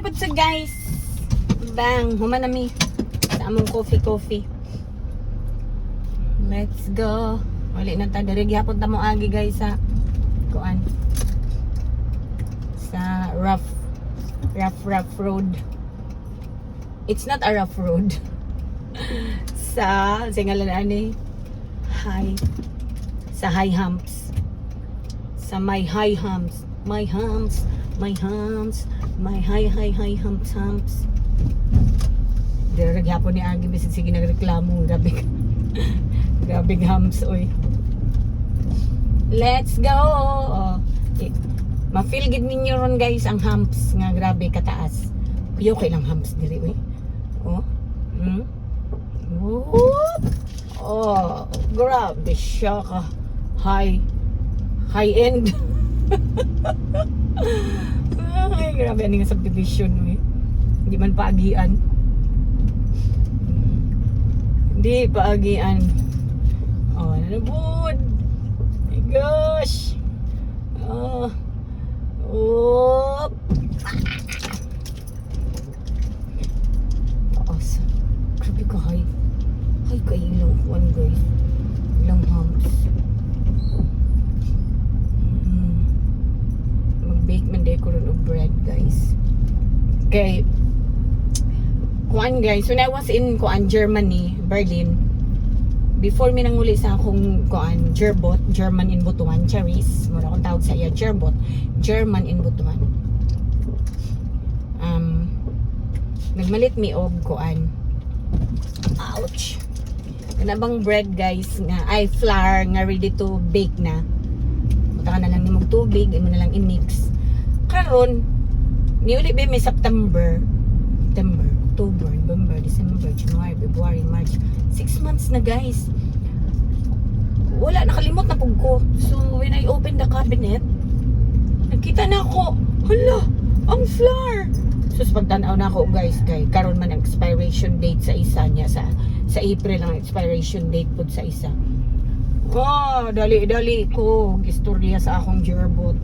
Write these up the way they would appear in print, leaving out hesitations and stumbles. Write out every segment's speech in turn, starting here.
na po sa guys. Bang, humanami sa among coffee. Let's go. Wali na ta diri gyapon ta mo agi guys sa kuan. Sa rough road. It's not a rough road. sa singalan ani high sa high humps. Sa my high humps. My humps, my high humps. Dere gyapon ni agi bisig sige nagreklamo gabi. Grabe humps oy. Let's go. Ma-feel gid ninyo ron guys ang humps nga grabe kataas. Kuyo kay lang humps diri oy. Oh, grabe siya ka. High end. Ay, grabe ani nga subdivision oy. Hindi man paagian. Hindi paagian. Oh, nanabud. My gosh. Oh. Taas. Grabe ka high. High ka ilang kuwan guys. Ilang humps. Mag-bake man day ko rin of bread guys. Okay. Kuan guys, when I was in Germany, Berlin, before mi nanguli sa akong German in Butuan, cherries, mura akong tawag sa iya, German in Butuan. Nagmalit mi og ouch. Kanabang bread guys nga flour nga ready to bake na. Punta ka na lang nimog tubig, imo na lang i-mix. Karon niuli ba may September, October, November, December, January, February, March. 6 months na guys. Wala, nakalimot na pug ko. So when I opened the cabinet, nakita na ako, hala, ang flour. So pagtanaw na ako guys, karon man ang expiration date sa isa niya sa April ang expiration date pud sa isa. Dali ko istorya sa akong gerbot.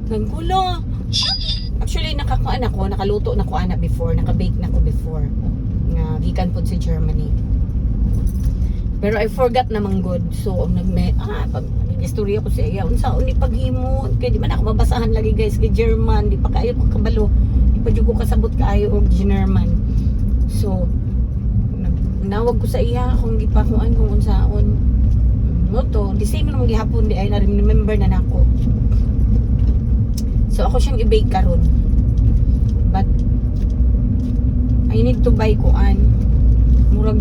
Nagkulo. Actually nakaluto na ko ana before, nakabake na ko before. Nga gikan pud sa Germany. Pero I forgot namang good. So pag istorya ko sa iya unsa uni paghimo kay di man ako mabasahan lagi guys kay German, di pa kayo kabalo. Di pa jud ko kasabot kaayo og German. So nawag ko sa iya kung gipakuan kung unsaon. Moto, di same naman gihapon di ay na remember na nako. So ako siyang i-bake karon. But I need to buy kuan. Murag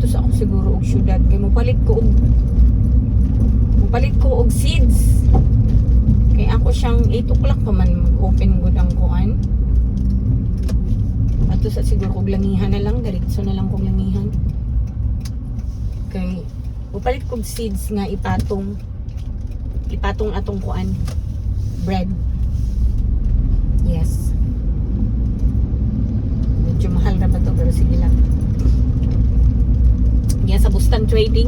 sa ako siguro og syudad kay mopalit ko og seeds. Kay ako siyang 8 o'clock pa man mag-open gud ang kuan. Ato sa siguro kog langihan na lang, diretso na lang kog langihan. Kay mopalit kog seeds nga ipatong atong kuan. Bread. Yes. Medyo mahal na ba ito pero sige lang. Yan sa Bustan Trading.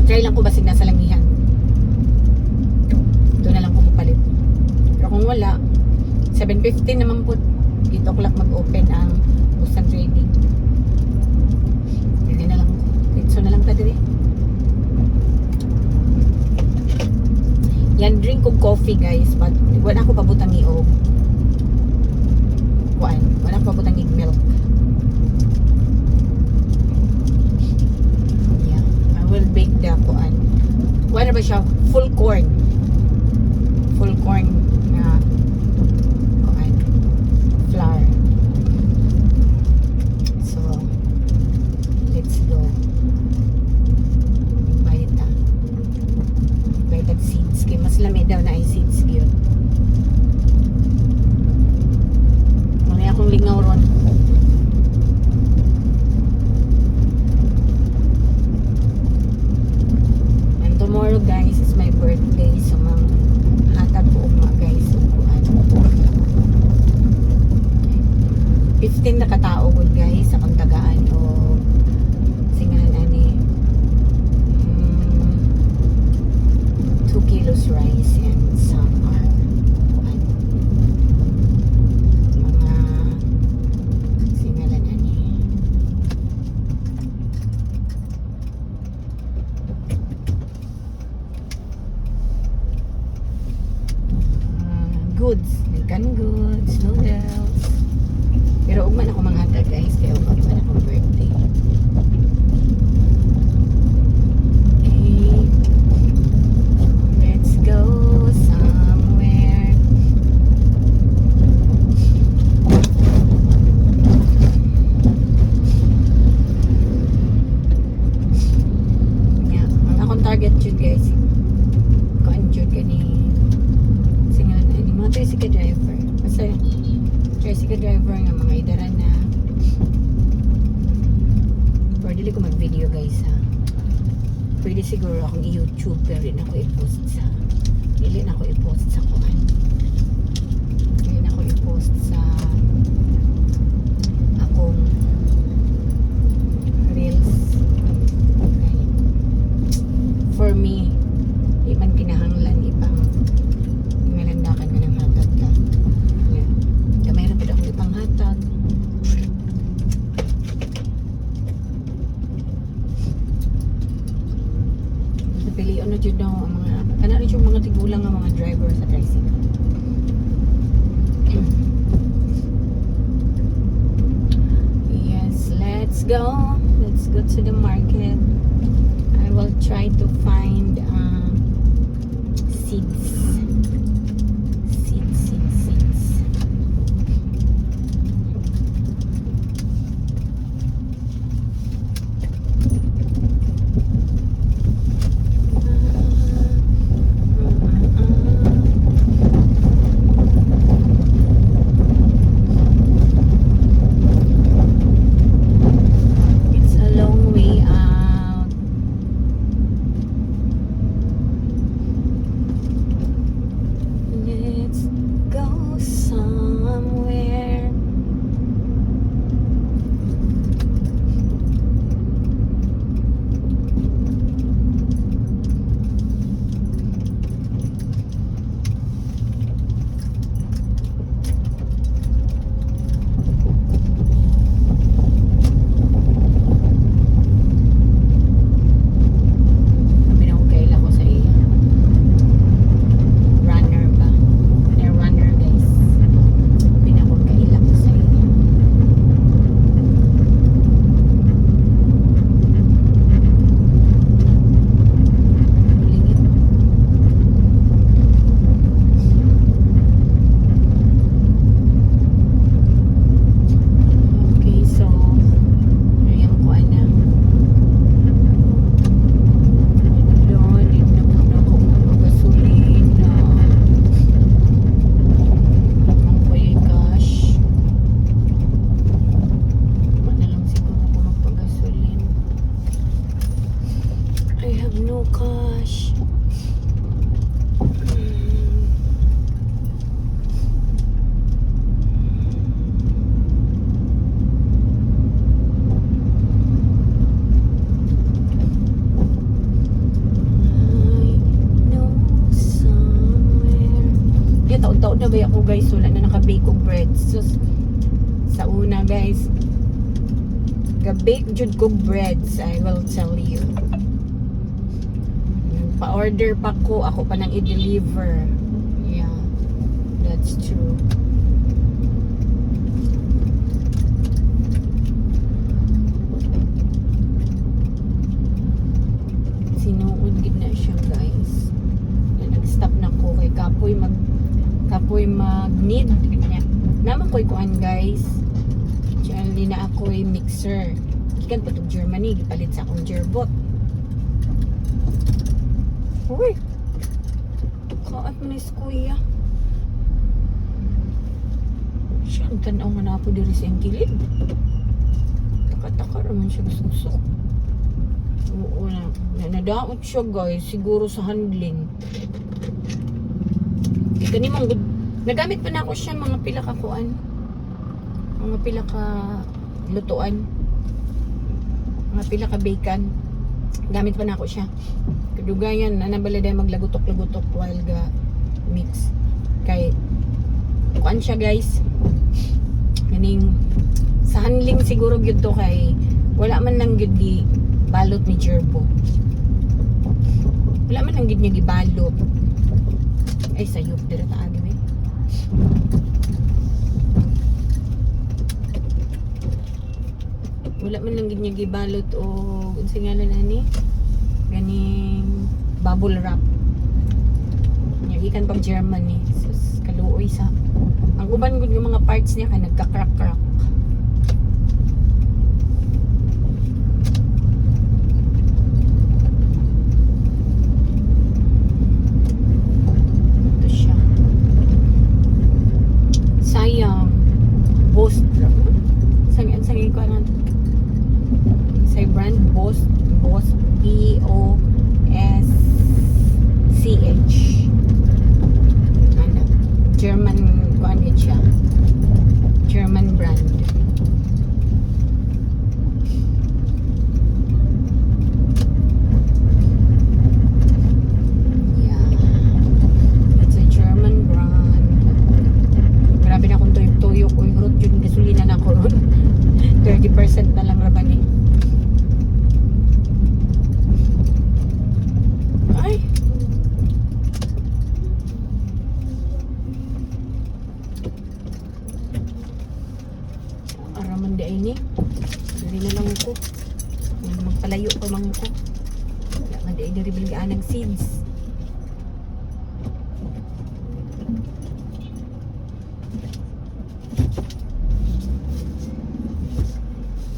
Try lang ko basig nasa langihan. Ito na lang ko mapalit. Pero kung wala, 7:50 naman po. 8 o'clock mag-open ang Bustan Trading. Hindi na lang ko. So na lang ta diri. Yan, drink of coffee guys, but wala ko pabutang iog kuan, wala ko pabutang milk. Yeah, I will bake the kuan. Kuan ba siya? Full corn nga kuan, flour. So let's go. Bayad seeds kay mas lami daw na ay seeds gyud. Muna akong lingaw ron. And tomorrow guys is my birthday, so hatag ko mga guys upuan. 15 na katao gud guys sa pagtagaan o singalan ani glutinous rice and some are mga singalan ani. Goods, canned goods, noodles. Pero ugman ako mga handa guys, kaya ugman man akong birthday. Okay. Let's go somewhere. Yeah, ang akong target yun guys. Kuan yun gani. Singalan ani mga tricycle driver. Basta tricycle driver nga mga idaran na or dili ko mag video guys ha. Pwede siguro akong i-YouTube pero rin ako i-post sa kuan. Hindi na ako i-post sa akong reels. Okay. For me, di man kinahanglan ipang ngalandakan nga ng hatag ka. Yeah. Gamay na po akong ipang hatag. Napilion na dyan daw ang mga kana rin yung mga tigulang ng mga driver sa tricycle. Yes, let's go to the market. I will try to find seeds. It's a long way out. Let's go somewhere. Sabi na ko kaila ko sa iya. Runner ba? Runner guys. Sabi na ko kaila ko sa iya. Lingit. Okay, so ayan ko na. Lord, hindi na po na ako magagasolina. Ang kuya cash. Wala na lang siguro ako magpagasolin. I have no cash. I know somewhere. Yeah, taon-taon na ba ako guys? Wala na naka-bake og bread. So, sa una guys, ga-bake jud kog breads, I will tell you. Pa-order pa ko, ako pa nang i-deliver. Yeah, that's true. Sinuod gid na siya guys. Na nag-stop na ko kay kapoy mag-need niya. Naman ko'y kuan guys. Diyan na ako'y mixer. Ikan pa to Germany, gipalit sa akong gearbot. Uy! Kaat mo na kuya. Siya, ang tanaw nga na po diri sa iyang kilid. Taka-taka naman siya gusto. Oo na. Nadaot siya guys. Siguro sa handling. Ito ni mong nagamit pa na ako siya mga pila ka kuan. Mga pila ka lutuan. Mga pila ka bacon. Gamit pa na ako siya. Kadugayan na nabala day maglagutok-lagutok while ga mix. Kay kuan siya guys. Ganing sa handling siguro gyud to kay wala man lang gyud di balot ni Gerbo. Wala man lang gyud niya gibalot. Ay sayop dira ta agi eh. Wala man lang gyud niya gibalot o unsa nga na ni? Ganing bubble wrap. Nya gikan pag Germany. Sus kaluoy sa. Ang uban gud yung mga parts niya kay nagka-crack-crack. Ito siya. Sayang. Boss. Sangin ko ano. Say brand Boss B-O-S-C-H. Ano? German kuan din siya. German brand. Yeah. It's a German brand. Grabe na kung tuyok-tuyok ko yung root yung gasolina na ko ron. 30% na lang raman eh. Ay! Araman di ay ni. Dali na lang ko. Magpalayo pa mang ko. Wala nga di ay naribil ka ng seeds.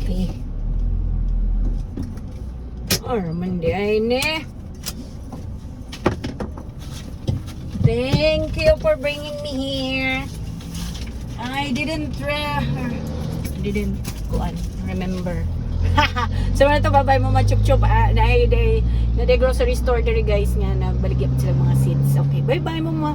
Okay. Araman di ay ni. Thank you for bringing me here. I didn't remember. So na to babay mo machup-chup na day grocery store diri guys nga nagbaligya sila mga seeds. Okay, bye-bye mo.